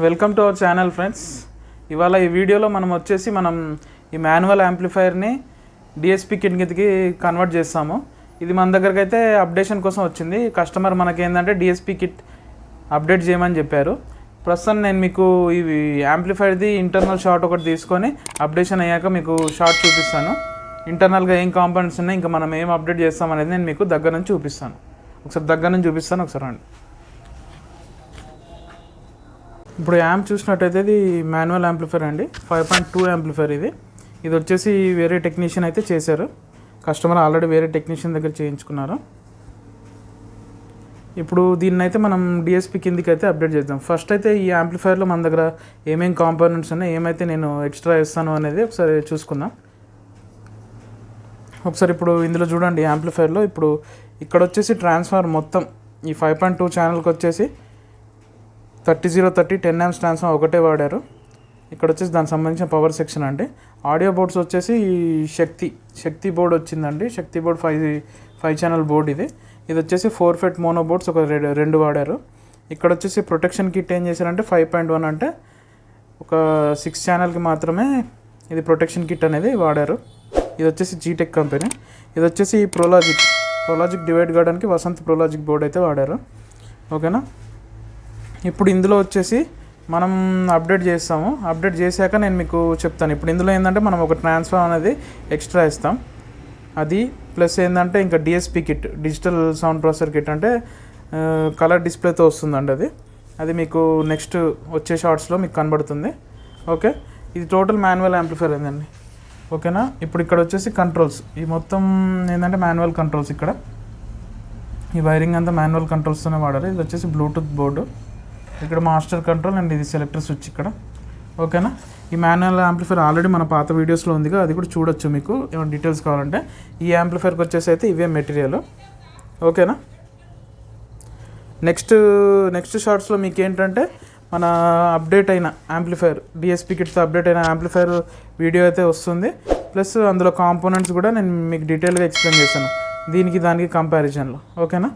Welcome to our channel friends. ఇవాళ ఈ వీడియోలో మనం ఈ మాన్యువల్ యాంప్లిఫైర్ని డిఎస్పి కిట్ కిందకి కన్వర్ట్ చేస్తాము. ఇది మన దగ్గరికి అయితే అప్డేషన్ కోసం వచ్చింది. కస్టమర్ మనకి ఏంటంటే డిఎస్పి కిట్ అప్డేట్ చేయమని చెప్పారు. ప్రస్తుతం నేను మీకు ఈ యాంప్లిఫైర్ది ఇంటర్నల్ షార్ట్ ఒకటి తీసుకొని అప్డేషన్ అయ్యాక మీకు షార్ట్ చూపిస్తాను. ఇంటర్నల్గా ఏం కాంపోనెంట్స్ ఉన్నాయి, ఇంకా మనం ఏం అప్డేట్ చేస్తాం అనేది నేను మీకు దగ్గర నుంచి చూపిస్తాను. ఒకసారి రండి. ఇప్పుడు యాంప్ చూసినట్టయితే ఇది మాన్యువల్ యాంప్లిఫైర్ అండి, 5.2 యాంప్లిఫైర్. ఇది వచ్చేసి వేరే టెక్నీషియన్ అయితే చేశారు. కస్టమర్ ఆల్రెడీ వేరే టెక్నీషియన్ దగ్గర చేయించుకున్నారు. ఇప్పుడు దీన్ని అయితే మనం డిఎస్పి కిందికి అయితే అప్డేట్ చేద్దాం. ఫస్ట్ అయితే ఈ యాంప్లిఫైర్లో మన దగ్గర ఏమేం కాంపోనెంట్స్ ఉన్నాయి, ఏమైతే నేను ఎక్స్ట్రా ఇస్తాను అనేది ఒకసారి చూసుకుందాం. ఒకసారి ఇప్పుడు ఇందులో చూడండి, యాంప్లిఫైర్లో ఇప్పుడు ఇక్కడ వచ్చేసి ట్రాన్స్ఫార్మర్ మొత్తం ఈ 5.2 ఛానల్కి వచ్చేసి 3030 10 amps ట్రాన్స్ఫార్మర్ ఒకటే వాడారు. ఇక్కడ వచ్చేసి దానికి సంబంధించిన పవర్ సెక్షన్ అండి. ఆడియో బోర్డ్స్ వచ్చేసి శక్తి బోర్డ్ వచ్చిందండి. శక్తి బోర్డ్ 5 ఛానల్ బోర్డ్. ఇది వచ్చేసి 4 FET మోనో బోర్డ్స్ ఒక రెండు వాడారు. ఇక్కడ వచ్చేసి ప్రొటెక్షన్ కిట్ ఏం చేశారంటే 5.1 అంటే ఒక 6 ఛానల్కి మాత్రమే ఇది ప్రొటెక్షన్ కిట్ అనేది వాడారు. ఇది వచ్చేసి జీటెక్ కంపెనీ. ఇది వచ్చేసి ప్రోలాజిక్ డివైడ్ కావడానికి వసంత్ ప్రోలాజిక్ బోర్డ్ అయితే వాడారు. ఓకేనా. ఇప్పుడు ఇందులో వచ్చేసి మనం అప్డేట్ చేస్తాము. అప్డేట్ చేశాక నేను మీకు చెప్తాను. ఇప్పుడు ఇందులో ఏంటంటే మనం ఒక ట్రాన్స్ఫార్మర్ అనేది ఎక్స్ట్రా ఇస్తాం. అది ప్లస్ ఏంటంటే ఇంకా DSP kit, digital sound processor kit, అంటే కలర్ డిస్ప్లేతో వస్తుందండి. అది మీకు నెక్స్ట్ వచ్చే షార్ట్స్లో మీకు కనబడుతుంది. ఓకే, ఇది టోటల్ మాన్యువల్ యాంప్లిఫైర్ ఏందండి. ఓకేనా. ఇప్పుడు ఇక్కడ వచ్చేసి కంట్రోల్స్, ఈ మొత్తం ఏంటంటే మాన్యువల్ కంట్రోల్స్. ఇక్కడ ఈ వైరింగ్ అంతా మాన్యువల్ కంట్రోల్స్తోనే వాడారు. ఇది వచ్చేసి బ్లూటూత్ బోర్డు. ఇక్కడ మాస్టర్ కంట్రోల్ అండ్ ఇది సెలెక్టర్ స్విచ్ ఇక్కడ. ఓకేనా. ఈ మాన్యువల్ యాంప్లిఫైర్ ఆల్రెడీ మన పాత వీడియోస్లో ఉందిగా, అది కూడా చూడొచ్చు. మీకు ఏమైనా డీటెయిల్స్ కావాలంటే ఈ యాంప్లిఫైర్కి వచ్చేసి అయితే ఇవే మెటీరియల్. ఓకేనా. నెక్స్ట్ షార్ట్స్లో మీకు ఏంటంటే మన అప్డేట్ అయిన యాంప్లిఫైర్, డిఎస్పి కిట్తో అప్డేట్ అయిన యాంప్లిఫైర్ వీడియో అయితే వస్తుంది. ప్లస్ అందులో కాంపోనెంట్స్ కూడా నేను మీకు డీటెయిల్గా ఎక్స్ప్లెయిన్ చేశాను, దానికి కంపారిజన్లో. ఓకేనా.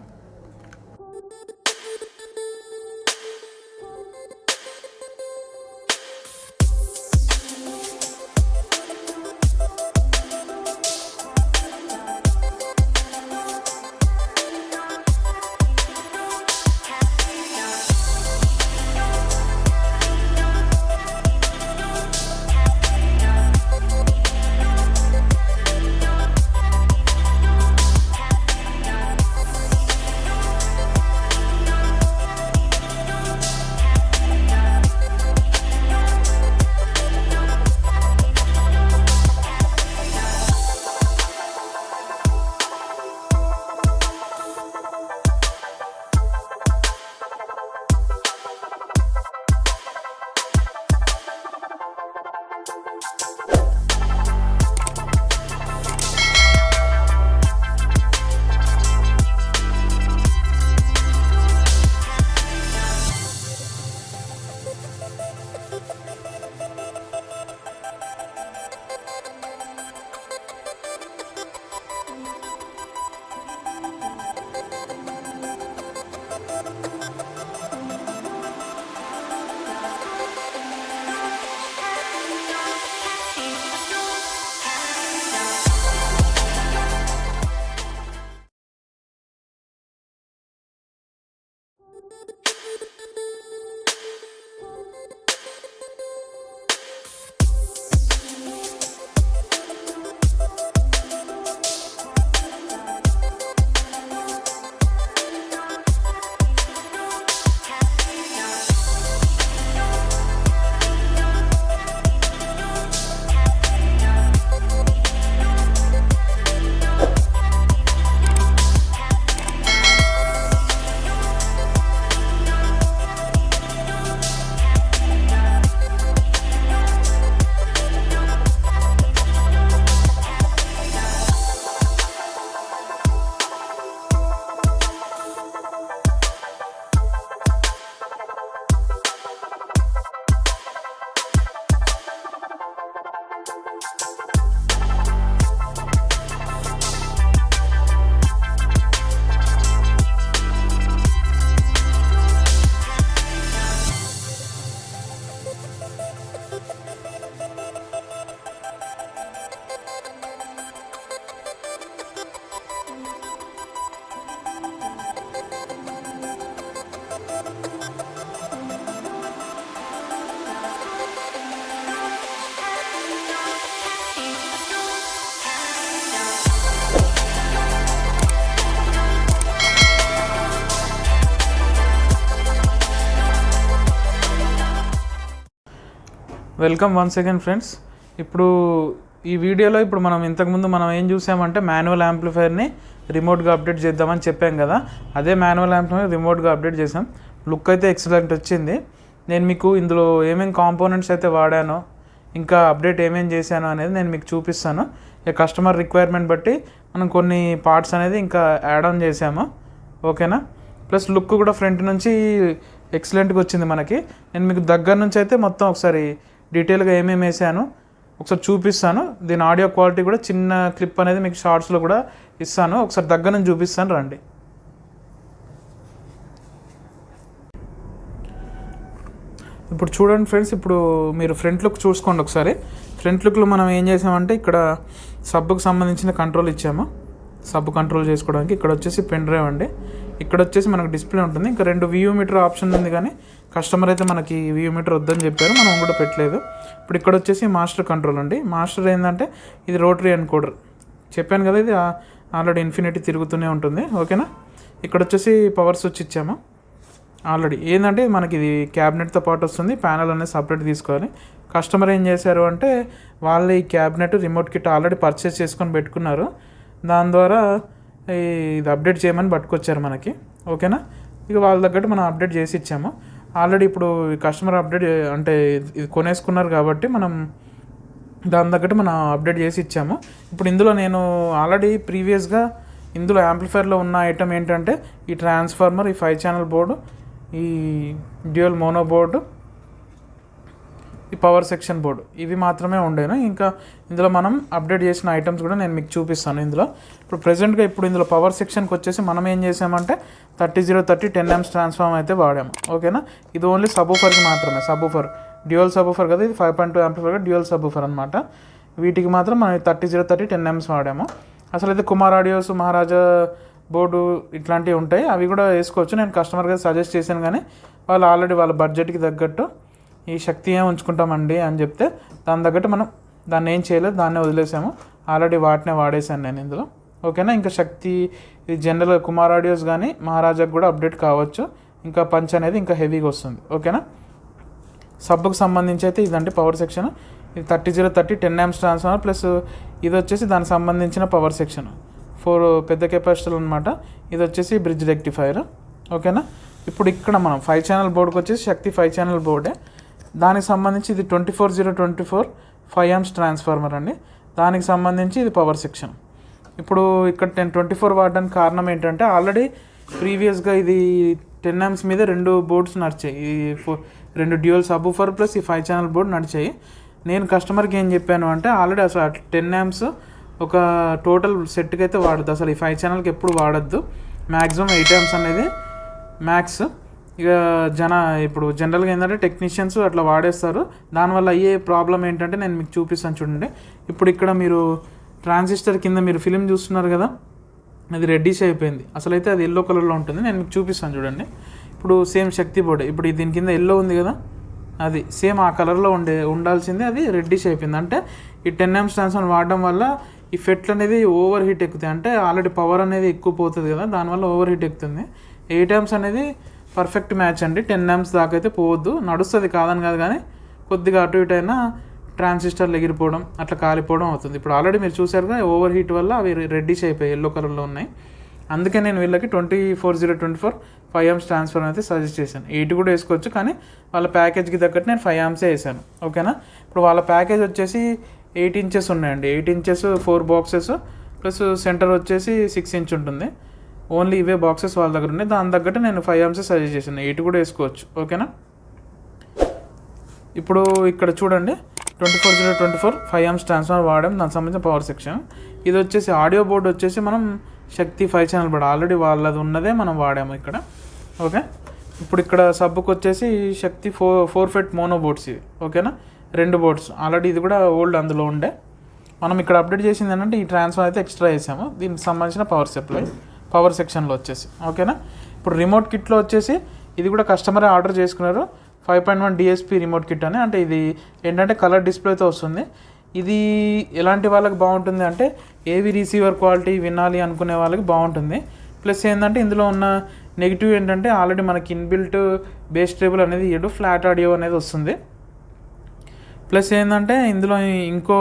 Welcome once again friends. ఇప్పుడు ఈ వీడియోలో ఇప్పుడు మనం ఇంతకుముందు మనం ఏం చూసామంటే మాన్యువల్ యాంప్లిఫైర్ని రిమోట్గా అప్డేట్ చేద్దామని చెప్పాం కదా, అదే మాన్యువల్ యాంప్లిఫైర్ రిమోట్గా అప్డేట్ చేసాం. లుక్ అయితే ఎక్సలెంట్ వచ్చింది. నేను మీకు ఇందులో ఏమేమి కాంపోనెంట్స్ అయితే వాడానో, ఇంకా అప్డేట్ ఏమేమి చేశానో అనేది నేను మీకు చూపిస్తాను. ఇక కస్టమర్ రిక్వైర్మెంట్ బట్టి మనం కొన్ని పార్ట్స్ అనేది ఇంకా యాడ్ ఆన్ చేసాము, ఓకేనా. ప్లస్ లుక్ కూడా ఫ్రంట్ నుంచి ఎక్సలెంట్గా వచ్చింది మనకి. నేను మీకు దగ్గర నుంచి అయితే మొత్తం ఒకసారి డీటెయిల్గా ఏమేమి వేసాను ఒకసారి చూపిస్తాను. దీని ఆడియో క్వాలిటీ కూడా చిన్న క్లిప్ అనేది మీకు షార్ట్స్లో కూడా ఇస్తాను, ఒకసారి దగ్గర నుంచి చూపిస్తాను రండి. ఇప్పుడు చూడండి ఫ్రెండ్స్, ఇప్పుడు మీరు ఫ్రంట్ లుక్ చూసుకోండి ఒకసారి. ఫ్రంట్ లుక్లో మనం ఏం చేసామంటే ఇక్కడ సబ్కు సంబంధించిన కంట్రోల్ ఇచ్చాము, సబ్ కంట్రోల్ చేసుకోవడానికి. ఇక్కడ వచ్చేసి పెన్ డ్రైవ్ అండి, ఇక్కడ వచ్చేసి మనకు డిస్ప్లే ఉంటుంది. ఇంకా 2 వ్యూ మీటర్ ఆప్షన్ ఉంది, కానీ కస్టమర్ అయితే మనకి వ్యూ మీటర్ వద్దని చెప్పారు, మనం కూడా పెట్టలేదు. ఇప్పుడు ఇక్కడ వచ్చేసి మాస్టర్ కంట్రోల్ అండి. మాస్టర్ ఏంటంటే ఇది రోటరీ ఎన్కోడర్, చెప్పాను కదా, ఇది ఆల్రెడీ ఇన్ఫినిటీ తిరుగుతూనే ఉంటుంది, ఓకేనా. ఇక్కడ వచ్చేసి పవర్ స్విచ్ ఇచ్చాము ఆల్రెడీ. ఏంటంటే మనకి ఇది క్యాబినెట్తో పాటు వస్తుంది, ప్యానల్ అనేది సపరేట్ తీసుకోవాలి. కస్టమర్ ఏం చేశారు అంటే వాళ్ళు ఈ cabinet remote kit already purchase చేసుకొని పెట్టుకున్నారు, దాని ద్వారా ఇది అప్డేట్ చేయమని పట్టుకొచ్చారు మనకి, ఓకేనా. ఇక వాళ్ళ తగ్గట్టు మనం అప్డేట్ చేసి ఇచ్చాము ఆల్రెడీ. ఇప్పుడు కస్టమర్ అప్డేట్ అంటే ఇది కొనేసుకున్నారు కాబట్టి మనం దాని తగ్గట్టు మనం అప్డేట్ చేసి ఇచ్చాము. ఇప్పుడు ఇందులో నేను ఆల్రెడీ ప్రీవియస్గా ఇందులో యాంప్లిఫైర్లో ఉన్న ఐటమ్ ఏంటంటే ఈ ట్రాన్స్ఫార్మర్, ఈ 5 ఛానల్ బోర్డు, ఈ డ్యూయల్ మోనో బోర్డు, ఈ పవర్ సెక్షన్ బోర్డు, ఇవి మాత్రమే ఉండేను. ఇంకా ఇందులో మనం అప్డేట్ చేసిన ఐటమ్స్ కూడా నేను మీకు చూపిస్తాను ఇందులో. ఇప్పుడు ప్రెజెంట్గా ఇప్పుడు ఇందులో పవర్ సెక్షన్కి వచ్చేసి మనం ఏం చేసామంటే 3030 10 amps ట్రాన్స్ఫార్మర్ అయితే వాడాము, ఓకేనా. ఇది ఓన్లీ సబూఫర్కి మాత్రమే, సబూఫర్ డ్యూయల్ సబూఫర్ కదా, ఇది 5.2 యాంప్లిఫైర్ డ్యూయల్ సబూఫర్ అనమాట. వీటికి మాత్రం మనం 3030 10 amps వాడాము. అసలు అయితే కుమార్ ఆడియోస్, మహారాజా బోర్డు ఇట్లాంటివి ఉంటాయి, అవి కూడా వేసుకోవచ్చు. నేను కస్టమర్గా సజెస్ట్ చేశాను, కానీ వాళ్ళు ఆల్రెడీ వాళ్ళ బడ్జెట్కి తగ్గట్టు ఈ శక్తి ఏం ఉంచుకుంటామండి అని చెప్తే దాని తగ్గట్టు మనం దాన్ని ఏం చేయలేదు, దాన్నే వదిలేసాము. ఆల్రెడీ వాటినే వాడేసాను నేను ఇందులో, ఓకేనా. ఇంకా శక్తి ఇది జనరల్గా కుమార్ ఆడియోస్ కానీ మహారాజాకి కూడా అప్డేట్ కావచ్చు. ఇంకా పంచ్ అనేది ఇంకా హెవీగా వస్తుంది, ఓకేనా. సబ్కు సంబంధించి అయితే ఇదంటే పవర్ సెక్షన్, ఇది 3030 10 amps ట్రాన్స్ఫార్మర్, ప్లస్ ఇది వచ్చేసి దానికి సంబంధించిన పవర్ సెక్షన్ 4 పెద్ద కెపాసిటర్లు అనమాట. ఇది వచ్చేసి బ్రిడ్జ్ రెక్టిఫైర్, ఓకేనా. ఇప్పుడు ఇక్కడ మనం 5 ఛానల్ బోర్డుకి వచ్చేసి శక్తి 5 ఛానల్ బోర్డే. దానికి సంబంధించి ఇది 24024 5 amps ట్రాన్స్ఫార్మర్ అండి. దానికి సంబంధించి ఇది పవర్ సెక్షన్. ఇప్పుడు ఇక్కడ 24 వాడడానికి కారణం ఏంటంటే ఆల్రెడీ ప్రీవియస్గా ఇది 10 amps మీద 2 బోర్డ్స్ నడిచాయి, ఈ 2 డ్యూయల్ సబూఫర్ ప్లస్ ఈ 5 ఛానల్ బోర్డు నడిచాయి. నేను కస్టమర్కి ఏం చెప్పాను అంటే ఆల్రెడీ అసలు 10 amps ఒక టోటల్ సెట్కి అయితే వాడద్దు, అసలు ఈ 5 ఛానల్కి ఎప్పుడు వాడద్దు, మ్యాక్సిమం 8 amps అనేది మ్యాక్స్. ఇక ఇప్పుడు జనరల్గా ఏంటంటే టెక్నీషియన్స్ అట్లా వాడేస్తారు, దానివల్ల అయ్యే ప్రాబ్లం ఏంటంటే నేను మీకు చూపిస్తాను చూడండి. ఇప్పుడు ఇక్కడ మీరు ట్రాన్సిస్టర్ కింద మీరు ఫిలిం చూస్తున్నారు కదా, అది రెడ్డిష్ అయిపోయింది, అసలు అయితే అది ఎల్లో కలర్లో ఉంటుంది. నేను మీకు చూపిస్తాను చూడండి. ఇప్పుడు సేమ్ శక్తి బోర్డే, ఇప్పుడు దీని కింద ఎల్లో ఉంది కదా, అది సేమ్ ఆ కలర్లో ఉండాల్సిందే, అది రెడ్డిష్ అయిపోయింది. అంటే ఈ 10 amps ట్రాన్స్ఫార్మర్ వాడడం వల్ల ఈ ఫెట్లు అనేది ఓవర్ హీట్ ఎక్కుతాయి, అంటే ఆల్రెడీ పవర్ అనేది ఎక్కువ పోతుంది కదా, దానివల్ల ఓవర్ హీట్ ఎక్కుతుంది. 8 amps అనేది పర్ఫెక్ట్ మ్యాచ్ అండి, 10 amps దాకా అయితే పోవద్దు, నడుస్తుంది కాదని కాదు, కానీ కొద్దిగా అటు ఇటు అయినా ట్రాన్సిస్టర్లు ఎగిరిపోవడం అట్లా కాలిపోవడం అవుతుంది. ఇప్పుడు ఆల్రెడీ మీరు చూసారుగా ఓవర్ హీట్ వల్ల అవి రెడ్డిష్ అయిపోయి ఎల్లో కలర్లో ఉన్నాయి. అందుకే నేను వీళ్ళకి 24024 5 amps ట్రాన్స్ఫర్ అయితే సజెస్ట్ చేశాను. 8 కూడా వేసుకోవచ్చు, కానీ వాళ్ళ ప్యాకేజ్కి తగ్గట్టు నేను 5 amps వేసాను, ఓకేనా. ఇప్పుడు వాళ్ళ ప్యాకేజ్ వచ్చేసి 8 inches ఉన్నాయండి, 8 inches 4 బాక్సెస్ ప్లస్ సెంటర్ వచ్చేసి 6 inch ఉంటుంది. ఓన్లీ ఇవే బాక్సెస్ వాళ్ళ దగ్గర ఉన్నాయి, దాని తగ్గట్టు నేను 5 amps సజెస్ట్ చేశాను. 8 కూడా వేసుకోవచ్చు, ఓకేనా. ఇప్పుడు ఇక్కడ చూడండి 24024 5 amps ట్రాన్స్ఫార్మర్ వాడాం, దానికి సంబంధించిన పవర్ సెక్షన్. ఇది వచ్చేసి ఆడియో బోర్డు వచ్చేసి మనం శక్తి 5 ఛానల్ బోర్డు ఆల్రెడీ వాళ్ళది ఉన్నదే మనం వాడాము ఇక్కడ, ఓకే. ఇప్పుడు ఇక్కడ సబ్కు వచ్చేసి శక్తి 4 FET మోనో బోర్డ్స్ ఇవి, ఓకేనా. 2 బోర్డ్స్ ఆల్రెడీ, ఇది కూడా ఓల్డ్ అందులో ఉండే. మనం ఇక్కడ అప్డేట్ చేసింది ఏంటంటే ఈ ట్రాన్స్ఫార్మర్ అయితే ఎక్స్ట్రా వేసాము, దీనికి సంబంధించిన పవర్ సప్లై పవర్ సెక్షన్లో వచ్చేసి, ఓకేనా. ఇప్పుడు రిమోట్ కిట్లో వచ్చేసి ఇది కూడా కస్టమరే ఆర్డర్ చేసుకున్నారు 5.1 DSP రిమోట్ కిట్ అని. అంటే ఇది ఏంటంటే కలర్ డిస్ప్లేతో వస్తుంది. ఇది ఎలాంటి వాళ్ళకి బాగుంటుంది అంటే ఏవి రిసీవర్ క్వాలిటీ వినాలి అనుకునే వాళ్ళకి బాగుంటుంది. ప్లస్ ఏంటంటే ఇందులో ఉన్న నెగిటివ్ ఏంటంటే ఆల్రెడీ మనకి ఇన్బిల్ట్ బేస్ ట్రేబుల్ అనేది ఇవ్వడు, ఫ్లాట్ ఆడియో అనేది వస్తుంది. ప్లస్ ఏంటంటే ఇందులో ఇంకో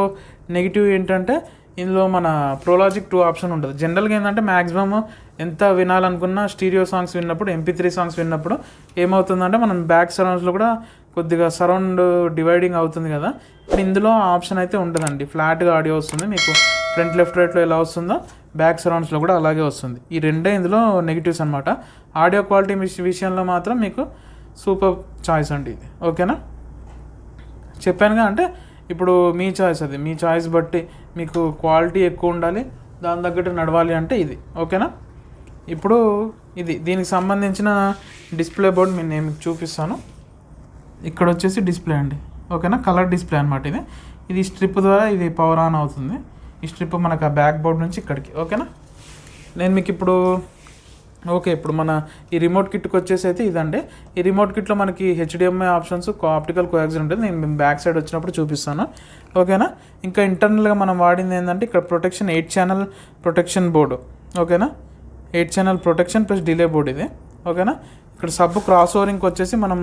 నెగిటివ్ ఏంటంటే ఇందులో మన ప్రోలాజిక్ 2 ఆప్షన్ ఉంటుంది. జనరల్గా ఏంటంటే మ్యాక్సిమమ్ ఎంత వినాలనుకున్న స్టీరియో సాంగ్స్ విన్నప్పుడు MP3 సాంగ్స్ విన్నప్పుడు ఏమవుతుందంటే మనం బ్యాక్ సరౌండ్స్లో కూడా కొద్దిగా సరౌండ్ డివైడింగ్ అవుతుంది కదా. ఇప్పుడు ఇందులో ఆప్షన్ అయితే ఉంటుందండి, ఫ్లాట్గా ఆడియో వస్తుంది మీకు. ఫ్రంట్ లెఫ్ట్ రైట్లో ఎలా వస్తుందో బ్యాక్ సరౌండ్స్లో కూడా అలాగే వస్తుంది. ఈ రెండే ఇందులో నెగిటివ్స్ అనమాట. ఆడియో క్వాలిటీ విషయంలో మాత్రం మీకు సూపర్ చాయిస్ అండి ఇది. ఓకేనా, చెప్పానుగా. అంటే ఇప్పుడు మీ చాయిస్, అది మీ చాయిస్ బట్టి మీకు క్వాలిటీ ఎక్కువ ఉండాలి, దాని తగ్గట్టు నడవాలి అంటే ఇది. ఓకేనా, ఇప్పుడు దీనికి సంబంధించిన డిస్ప్లే బోర్డ్ నేను మీకు చూపిస్తాను. ఇక్కడ వచ్చేసి డిస్ప్లే అండి. ఓకేనా, కలర్ డిస్ప్లే అనమాట ఇది స్ట్రిప్ ద్వారా ఇది పవర్ ఆన్ అవుతుంది. ఈ స్ట్రిప్ మనకు ఆ బ్యాక్ బోర్డ్ నుంచి ఇక్కడికి. ఓకేనా, నేను మీకు ఇప్పుడు ఇప్పుడు మన ఈ రిమోట్ కిట్కి వచ్చేసి అయితే ఇదండి. ఈ రిమోట్ కిట్లో మనకి HDMI ఆప్షన్స్, ఆప్టికల్ కోయాక్సిల్ ఉంటుంది. నేను బ్యాక్ సైడ్ వచ్చినప్పుడు చూపిస్తాను. ఓకేనా, ఇంకా ఇంటర్నల్గా మనం వాడింది ఏంటంటే ఇక్కడ ప్రొటెక్షన్ 8 ఛానల్ ప్రొటెక్షన్ బోర్డు. ఓకేనా, 8 channel protection plus delay board ఇది. ఓకేనా, ఇక్కడ సబ్ క్రాస్ ఓవరింగ్కి వచ్చేసి మనం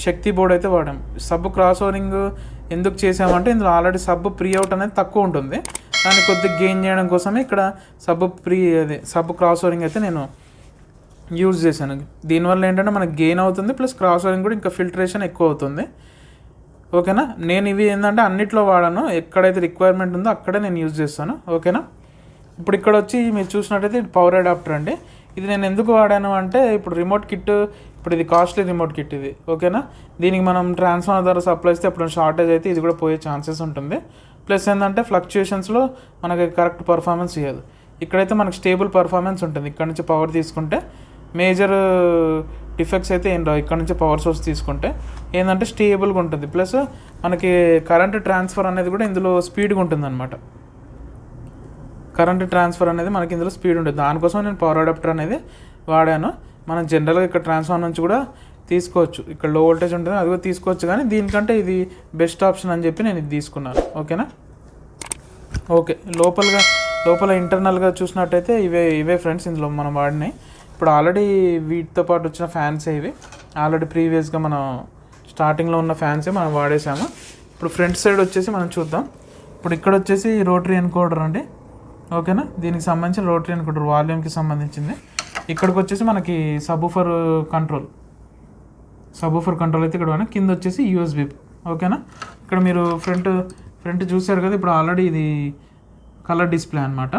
శక్తి బోర్డ్ అయితే వాడాం. సబ్ క్రాస్ ఓవరింగ్ ఎందుకు చేసామంటే ఇందులో ఆల్రెడీ సబ్ ప్రీ అవుట్ అనేది తక్కువ ఉంటుంది, దాన్ని కొద్దిగా గెయిన్ చేయడం కోసమే ఇక్కడ సబ్ క్రాస్ ఓవరింగ్ అయితే నేను యూజ్ చేశాను. దీనివల్ల ఏంటంటే మనకు గెయిన్ అవుతుంది, ప్లస్ క్రాస్ ఓవరింగ్ కూడా ఇంకా ఫిల్టరేషన్ ఎక్కువ అవుతుంది. ఓకేనా, నేను ఇవి ఏంటంటే అన్నిట్లో వాడాను, ఎక్కడైతే రిక్వైర్మెంట్ ఉందో అక్కడే నేను యూజ్ చేస్తాను. ఓకేనా, ఇప్పుడు ఇక్కడ వచ్చి మీరు చూసినట్టయితే ఇది పవర్ అడాప్టర్ అండి. ఇది నేను ఎందుకు వాడాను అంటే ఇప్పుడు రిమోట్ కిట్, ఇప్పుడు ఇది కాస్ట్లీ రిమోట్ కిట్ ఇది. ఓకేనా, దీనికి మనం ట్రాన్స్ఫార్మర్ ద్వారా సప్లై ఇస్తే అప్పుడు షార్టేజ్ అయితే ఇది కూడా పోయే ఛాన్సెస్ ఉంటుంది. ప్లస్ ఏంటంటే ఫ్లక్చుయేషన్స్లో మనకి కరెక్ట్ పర్ఫార్మెన్స్ ఇవ్వదు. ఇక్కడైతే మనకు స్టేబుల్ పర్ఫార్మెన్స్ ఉంటుంది. ఇక్కడ నుంచి పవర్ తీసుకుంటే మేజర్ డిఫెక్ట్స్ అయితే ఏం రావు. ఇక్కడ నుంచి పవర్ సోర్స్ తీసుకుంటే ఏంటంటే స్టేబుల్గా ఉంటుంది. ప్లస్ మనకి కరెంట్ ట్రాన్స్ఫర్ అనేది కూడా ఇందులో స్పీడ్గా ఉంటుంది అనమాట. కరెంట్ ట్రాన్స్ఫర్ అనేది మనకి ఇందులో స్పీడ్ ఉంటుంది. దానికోసం నేను పవర్ అడాప్టర్ అనేది వాడాను. మనం జనరల్గా ఇక్కడ ట్రాన్స్ఫార్మర్ నుంచి కూడా తీసుకోవచ్చు, ఇక్కడ లో వోల్టేజ్ ఉంటుంది అది కూడా తీసుకోవచ్చు, కానీ దీనికంటే ఇది బెస్ట్ ఆప్షన్ అని చెప్పి నేను ఇది తీసుకున్నాను. ఓకేనా, లోపల ఇంటర్నల్గా చూసినట్టయితే ఇవే ఫ్రెండ్స్ ఇందులో మనం వాడినాయి. ఇప్పుడు ఆల్రెడీ వీటితో పాటు వచ్చిన ఫ్యాన్సే ఇవి. ఆల్రెడీ ప్రీవియస్గా మనం స్టార్టింగ్లో ఉన్న ఫ్యాన్సే మనం వాడేసాము. ఇప్పుడు ఫ్రంట్ సైడ్ వచ్చేసి మనం చూద్దాం. ఇప్పుడు ఇక్కడ వచ్చేసి రోటరీ ఎన్కోడర్ అండి. ఓకేనా, దీనికి సంబంధించిన రోటరీ ఎన్కోడర్ వాల్యూమ్కి సంబంధించింది. ఇక్కడికి వచ్చేసి మనకి సబూఫర్ కంట్రోల్ అయితే ఇక్కడ కింద వచ్చేసి USB. ఓకేనా, ఇక్కడ మీరు ఫ్రంట్ చూసారు కదా. ఇప్పుడు ఆల్రెడీ ఇది కలర్ డిస్ప్లే అనమాట.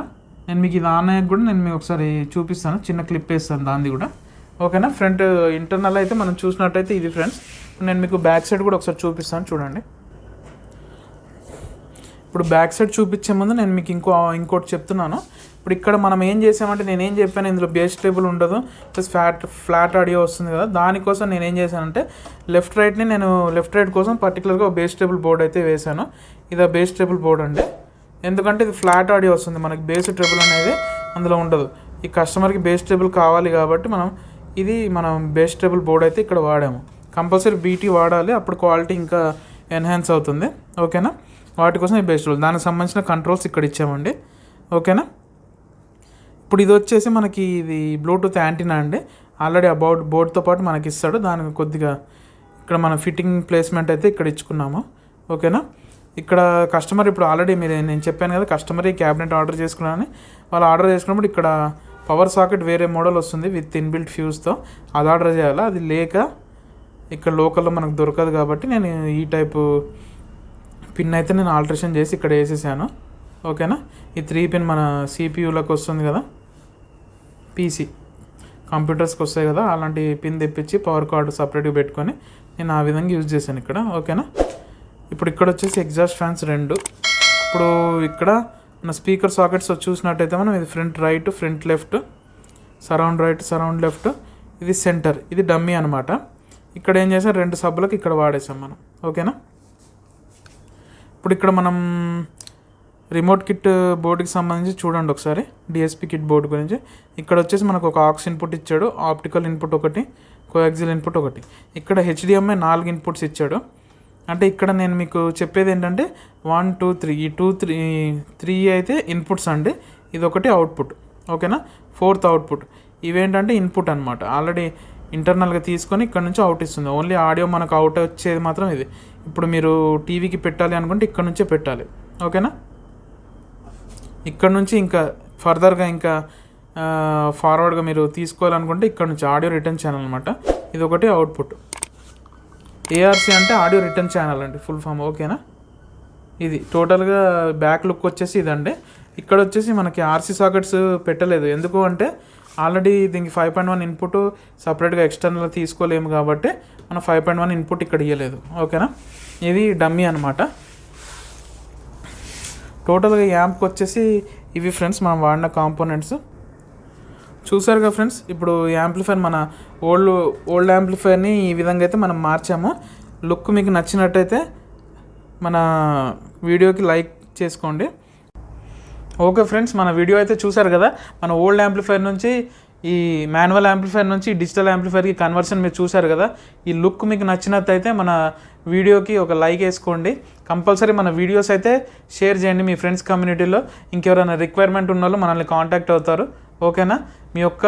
నేను మీకు ఇది ఆన్ అయ్యాక కూడా నేను మీకు ఒకసారి చూపిస్తాను, చిన్న క్లిప్ వేస్తాను దాన్ని కూడా. ఓకేనా, ఫ్రంట్ ఇంటర్నల్ అయితే మనం చూసినట్టయితే ఇది ఫ్రెండ్స్. నేను మీకు బ్యాక్ సైడ్ కూడా ఒకసారి చూపిస్తాను చూడండి. ఇప్పుడు బ్యాక్ సైడ్ చూపించే ముందు నేను మీకు ఇంకోటి చెప్తున్నాను. ఇప్పుడు ఇక్కడ మనం ఏం చేసామంటే నేనేం చెప్పాను, ఇందులో బేస్ టేబుల్ ఉండదు, ప్లస్ ఫ్లాట్ ఆడియో వస్తుంది కదా. దానికోసం నేను ఏం చేశానంటే లెఫ్ట్ రైట్ కోసం పర్టికులర్గా బేస్ టేబుల్ బోర్డ్ అయితే వేశాను. ఇది ఆ బేస్ టేబుల్ బోర్డ్ అండి. ఎందుకంటే ఇది ఫ్లాట్ ఆడియో వస్తుంది, మనకి బేస్ ట్రేబుల్ అనేది అందులో ఉండదు. ఈ కస్టమర్కి బేస్ ట్రేబుల్ కావాలి కాబట్టి మనం బేస్ ట్రేబుల్ బోర్డ్ అయితే ఇక్కడ వాడాము. కంపల్సరీ BT వాడాలి, అప్పుడు క్వాలిటీ ఇంకా ఎన్హాన్స్ అవుతుంది. ఓకేనా, వాటి కోసం ఈ బేస్ ట్రేబుల్, దానికి సంబంధించిన కంట్రోల్స్ ఇక్కడ ఇచ్చామండి. ఓకేనా, ఇప్పుడు ఇది వచ్చేసి మనకి ఇది బ్లూటూత్ యాంటీనా అండి. ఆల్రెడీ బోర్డ్తో పాటు మనకి ఇస్తాడు. దానికి కొద్దిగా ఇక్కడ మన ఫిట్టింగ్ ప్లేస్మెంట్ అయితే ఇక్కడ ఇచ్చుకున్నాము. ఓకేనా, ఇక్కడ కస్టమర్ ఇప్పుడు ఆల్రెడీ నేను చెప్పాను కదా, కస్టమర్ ఈ క్యాబినెట్ ఆర్డర్ చేసుకున్నాను. వాళ్ళు ఆర్డర్ చేసుకున్నప్పుడు ఇక్కడ పవర్ సాకెట్ వేరే మోడల్ వస్తుంది విత్ ఇన్బిల్ట్ ఫ్యూజ్తో, అది ఆర్డర్ చేయాలి. అది లేక ఇక్కడ లోకల్లో మనకు దొరకదు కాబట్టి నేను ఈ టైపు పిన్ అయితే నేను ఆల్టరేషన్ చేసి ఇక్కడ వేసేసాను. ఓకేనా, ఈ 3 పిన్ మన CPUలకు వస్తుంది కదా, PC కంప్యూటర్స్కి వస్తాయి కదా, అలాంటి పిన్ తెప్పించి పవర్ కార్డు సపరేట్గా పెట్టుకొని నేను ఆ విధంగా యూజ్ చేశాను ఇక్కడ. ఓకేనా, ఇప్పుడు ఇక్కడ వచ్చేసి ఎగ్జాస్ట్ ఫ్యాన్స్ 2. ఇప్పుడు ఇక్కడ మన స్పీకర్ సాకెట్స్ చూసినట్టయితే మనం ఇది front right, front left, surround right, surround left, ఇది సెంటర్, ఇది డమ్మీ అనమాట. ఇక్కడ ఏం చేసాం, 2 సబ్బులకు ఇక్కడ వాడేసాం మనం. ఓకేనా, ఇప్పుడు ఇక్కడ మనం రిమోట్ కిట్ బోర్డుకి సంబంధించి చూడండి ఒకసారి, DSP కిట్ బోర్డు గురించి. ఇక్కడ వచ్చేసి మనకు ఒక ఆక్స్ ఇన్పుట్ ఇచ్చాడు, ఆప్టికల్ ఇన్పుట్ ఒకటి, కోయాక్సిల్ ఇన్పుట్ ఒకటి. ఇక్కడ హెచ్డిఎంఐ 4 ఇన్పుట్స్ ఇచ్చాడు. అంటే ఇక్కడ నేను మీకు చెప్పేది ఏంటంటే 1 2 3 ఈ 3 అయితే ఇన్పుట్స్ అండి, ఇది ఒకటి అవుట్పుట్. ఓకేనా, 4th అవుట్పుట్. ఇవేంటంటే ఇన్పుట్ అనమాట, ఆల్రెడీ ఇంటర్నల్గా తీసుకొని ఇక్కడ నుంచి అవుట్ ఇస్తుంది. ఓన్లీ ఆడియో మనకు అవుట్ వచ్చేది మాత్రం ఇది. ఇప్పుడు మీరు టీవీకి పెట్టాలి అనుకుంటే ఇక్కడ నుంచే పెట్టాలి. ఓకేనా, ఇక్కడ నుంచి ఇంకా ఫర్దర్గా ఇంకా ఫార్వర్డ్గా మీరు తీసుకోవాలనుకుంటే ఇక్కడ నుంచి ఆడియో రిటర్న్ ఛానల్ అనమాట. ఇది ఒకటి అవుట్పుట్. ఏఆర్సి అంటే ఆడియో రిటర్న్ ఛానల్ అండి, ఫుల్ ఫామ్. ఓకేనా, ఇది టోటల్గా బ్యాక్ లుక్ వచ్చేసి ఇదండి. ఇక్కడ వచ్చేసి మనకి ఆర్సీ సాకెట్స్ పెట్టలేదు, ఎందుకు అంటే ఆల్రెడీ దీనికి 5.1 ఇన్పుట్ సపరేట్గా ఎక్స్టర్నల్ తీసుకోలేము కాబట్టి మనం 5.1 ఇన్పుట్ ఇక్కడ ఇవ్వలేదు. ఓకేనా, ఇది డమ్మీ అనమాట. టోటల్గా యాంప్కి వచ్చేసి ఇవి ఫ్రెండ్స్ మనం వాడిన కాంపోనెంట్స్ చూసారుగా ఫ్రెండ్స్. ఇప్పుడు యాంప్లిఫైర్ మన ఓల్డ్ యాంప్లిఫైర్ని ఈ విధంగా అయితే మనం మార్చాము. లుక్ మీకు నచ్చినట్టయితే మన వీడియోకి లైక్ చేసుకోండి. ఓకే ఫ్రెండ్స్, మన వీడియో అయితే చూసారు కదా. మన ఓల్డ్ యాంప్లిఫైర్ నుంచి ఈ మాన్యువల్ యాంప్లిఫైర్ నుంచి డిజిటల్ యాంప్లిఫైర్కి కన్వర్షన్ మీరు చూసారు కదా. ఈ లుక్ మీకు నచ్చినట్టయితే మన వీడియోకి ఒక లైక్ వేసుకోండి. కంపల్సరీ మన వీడియోస్ అయితే షేర్ చేయండి మీ ఫ్రెండ్స్ కమ్యూనిటీలో. ఇంకెవరైనా రిక్వైర్మెంట్ ఉన్న వాళ్ళు మనల్ని కాంటాక్ట్ అవుతారు. ఓకేనా, మీ యొక్క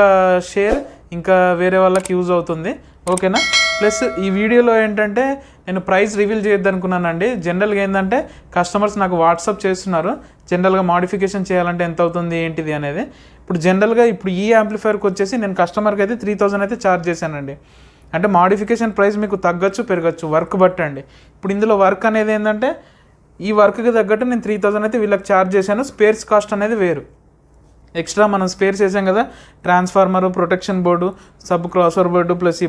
షేర్ ఇంకా వేరే వాళ్ళకి యూజ్ అవుతుంది. ఓకేనా, ప్లస్ ఈ వీడియోలో ఏంటంటే నేను ప్రైస్ రివీల్ చేయొద్దు అనుకున్నానండి. జనరల్గా ఏంటంటే కస్టమర్స్ నాకు వాట్సాప్ చేస్తున్నారు, జనరల్గా మాడిఫికేషన్ చేయాలంటే ఎంత అవుతుంది ఏంటిది అనేది. ఇప్పుడు జనరల్గా ఇప్పుడు ఈ యాంప్లిఫైర్కి వచ్చేసి నేను కస్టమర్కి అయితే 3000 అయితే ఛార్జ్ చేశానండి. అంటే మాడిఫికేషన్ ప్రైస్ మీకు తగ్గచ్చు పెరగచ్చు, వర్క్ బట్టండి. ఇప్పుడు ఇందులో వర్క్ అనేది ఏంటంటే ఈ వర్క్కి తగ్గట్టు నేను 3000 అయితే వీళ్ళకి ఛార్జ్ చేశాను. స్పేర్స్ కాస్ట్ అనేది వేరు, ఎక్స్ట్రా మనం స్పేర్స్ వేసాం కదా, transformer, protection board, sub crossover board, plus ఈ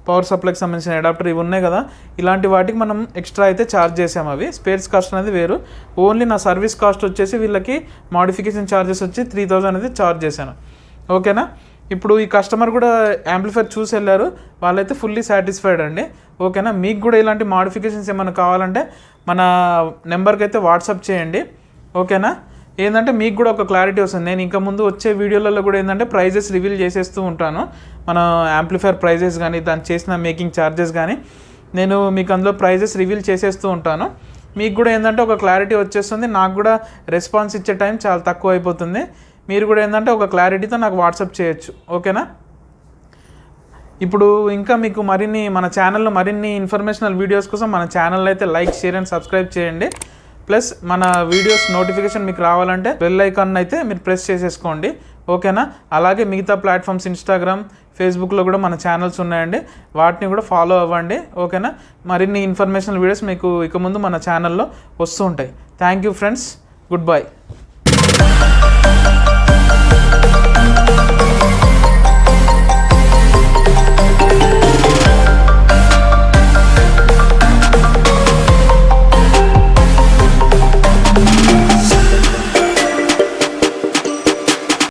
పవర్ సప్లైకి సంబంధించిన అడాప్టర్ ఇవి ఉన్నాయి కదా, ఇలాంటి వాటికి మనం ఎక్స్ట్రా అయితే ఛార్జ్ చేసాము. అవి స్పేర్స్ కాస్ట్ అనేది వేరు. ఓన్లీ నా సర్వీస్ కాస్ట్ వచ్చేసి వీళ్ళకి మాడిఫికేషన్ ఛార్జెస్ వచ్చి 3000 అనేది ఛార్జ్ చేశాను. ఓకేనా, ఇప్పుడు ఈ కస్టమర్ కూడా యాంప్లిఫైర్ చూసి వెళ్ళారు, వాళ్ళైతే ఫుల్లీ సాటిస్ఫైడ్ అండి. ఓకేనా, మీకు కూడా ఇలాంటి మాడిఫికేషన్స్ ఏమైనా కావాలంటే మన నెంబర్కి అయితే వాట్సాప్ చేయండి. ఓకేనా, ఏంటంటే మీకు కూడా ఒక క్లారిటీ వస్తుంది. నేను ఇంకా ముందు వచ్చే వీడియోలలో కూడా ఏంటంటే ప్రైజెస్ రివీల్ చేసేస్తూ ఉంటాను. మన యాంప్లిఫైర్ ప్రైజెస్ కానీ దాన్ని చేసిన మేకింగ్ ఛార్జెస్ కానీ నేను మీకు అందులో ప్రైజెస్ రివీల్ చేసేస్తూ ఉంటాను. మీకు కూడా ఏంటంటే ఒక క్లారిటీ వచ్చేస్తుంది, నాకు కూడా రెస్పాన్స్ ఇచ్చే టైం చాలా తక్కువ అయిపోతుంది. మీరు కూడా ఏంటంటే ఒక క్లారిటీతో నాకు వాట్సాప్ చేయొచ్చు. ఓకేనా, ఇప్పుడు ఇంకా మీకు మన ఛానల్లో మరిన్ని ఇన్ఫర్మేషనల్ వీడియోస్ కోసం మన ఛానల్ అయితే లైక్, షేర్ అండ్ సబ్స్క్రైబ్ చేయండి. ప్లస్ మన వీడియోస్ నోటిఫికేషన్ మీకు రావాలంటే బెల్ ఐకాన్ అయితే మీరు ప్రెస్ చేసేసుకోండి. ఓకేనా, అలాగే మిగతా ప్లాట్ఫామ్స్ ఇన్స్టాగ్రామ్, ఫేస్బుక్లో కూడా మన ఛానల్స్ ఉన్నాయండి, వాటిని కూడా ఫాలో అవ్వండి. ఓకేనా, మరిన్ని ఇన్ఫర్మేషనల్ వీడియోస్ మీకు ఇక ముందు మన ఛానల్లో వస్తూ ఉంటాయి. Thank you friends, good bye.